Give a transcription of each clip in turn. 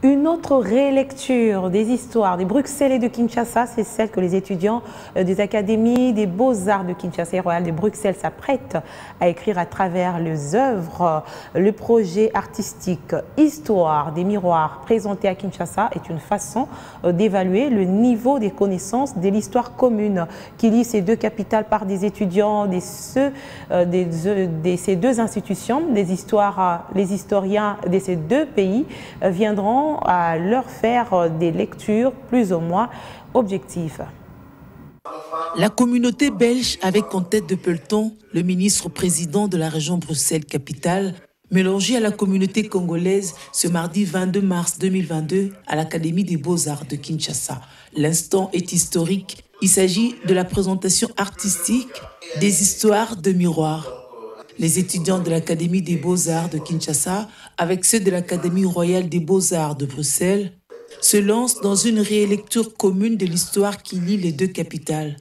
Une autre rélecture des histoires de Bruxelles et de Kinshasa, c'est celle que les étudiants des académies des beaux-arts de Kinshasa et Royal de Bruxelles s'apprêtent à écrire à travers les œuvres. Le projet artistique Histoire des miroirs présenté à Kinshasa est une façon d'évaluer le niveau des connaissances de l'histoire commune qui lie ces deux capitales par des étudiants de ces deux institutions. Les historiens de ces deux pays viendront à leur faire des lectures plus ou moins objectives. La communauté belge avec en tête de peloton le ministre-président de la région Bruxelles-Capitale, mélangé à la communauté congolaise ce mardi 22 mars 2022 à l'Académie des beaux-arts de Kinshasa. L'instant est historique. Il s'agit de la présentation artistique des histoires de miroirs. Les étudiants de l'Académie des beaux-arts de Kinshasa, avec ceux de l'Académie royale des beaux-arts de Bruxelles, se lancent dans une rélecture commune de l'histoire qui lie les deux capitales.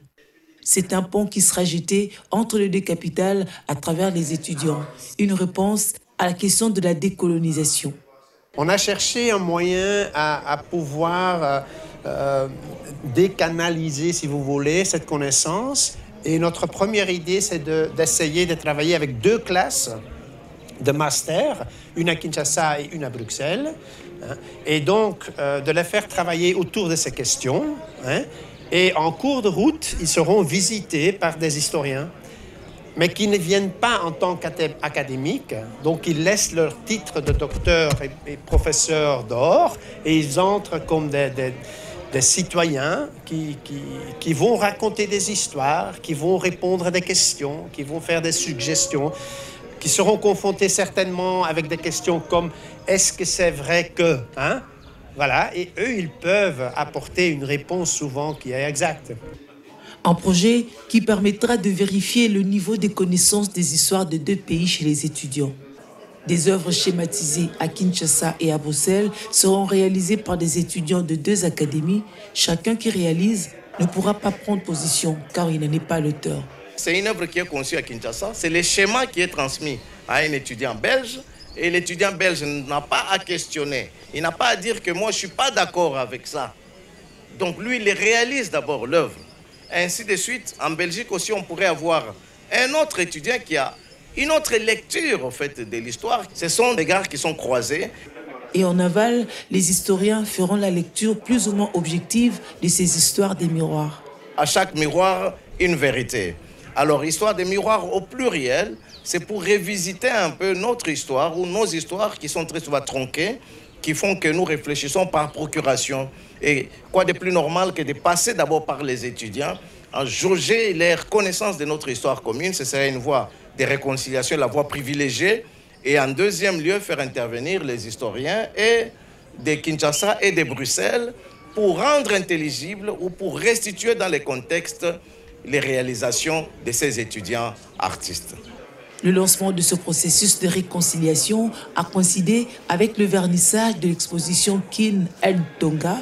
C'est un pont qui sera jeté entre les deux capitales à travers les étudiants. Une réponse à la question de la décolonisation. On a cherché un moyen à pouvoir décanaliser, si vous voulez, cette connaissance. Et notre première idée, c'est d'essayer de travailler avec deux classes de master, une à Kinshasa et une à Bruxelles, et donc de les faire travailler autour de ces questions. Et en cours de route, ils seront visités par des historiens, mais qui ne viennent pas en tant qu'académiques. Donc, ils laissent leur titre de docteur et professeur dehors, et ils entrent comme des citoyens qui vont raconter des histoires, qui vont répondre à des questions, qui vont faire des suggestions, qui seront confrontés certainement avec des questions comme « est-ce que c'est vrai que ?» Voilà, et eux, ils peuvent apporter une réponse souvent qui est exacte. Un projet qui permettra de vérifier le niveau des connaissances des histoires de deux pays chez les étudiants. Des œuvres schématisées à Kinshasa et à Bruxelles seront réalisées par des étudiants de deux académies. Chacun qui réalise ne pourra pas prendre position car il n'en est pas l'auteur. C'est une œuvre qui est conçue à Kinshasa. C'est le schéma qui est transmis à un étudiant belge. Et l'étudiant belge n'a pas à questionner. Il n'a pas à dire que moi, je ne suis pas d'accord avec ça. Donc lui, il réalise d'abord l'œuvre. Ainsi de suite, en Belgique aussi, on pourrait avoir un autre étudiant qui a une autre lecture en fait, de l'histoire. Ce sont des regards qui sont croisés. Et en aval, les historiens feront la lecture plus ou moins objective de ces histoires des miroirs. À chaque miroir, une vérité. Alors, histoire des miroirs au pluriel, c'est pour revisiter un peu notre histoire ou nos histoires qui sont très souvent tronquées, qui font que nous réfléchissons par procuration. Et quoi de plus normal que de passer d'abord par les étudiants, à jauger leur connaissance de notre histoire commune. Ce serait une voie de réconciliation, la voie privilégiée. Et en deuxième lieu, faire intervenir les historiens et de Kinshasa et de Bruxelles pour rendre intelligible ou pour restituer dans les contextes les réalisations de ces étudiants artistes. Le lancement de ce processus de réconciliation a coïncidé avec le vernissage de l'exposition Kin El Tonga,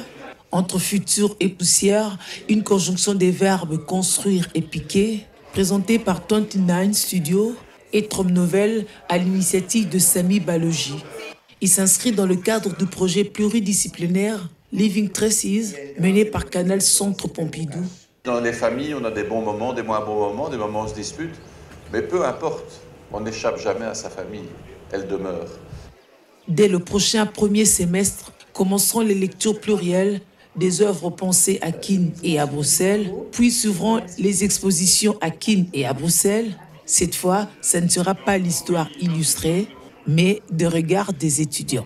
entre futur et poussière, une conjonction des verbes construire et piquer, présentée par 29 Studios et Trom Novel à l'initiative de Sami Balogi. Il s'inscrit dans le cadre du projet pluridisciplinaire Living Traces, mené par Canal Centre Pompidou. Dans les familles, on a des bons moments, des moins bons moments, des moments où on se dispute, mais peu importe, on n'échappe jamais à sa famille, elle demeure. Dès le prochain premier semestre, commenceront les lectures plurielles des œuvres pensées à Kin et à Bruxelles, puis s'ouvront les expositions à Kin et à Bruxelles. Cette fois, ce ne sera pas l'histoire illustrée, mais de regard des étudiants.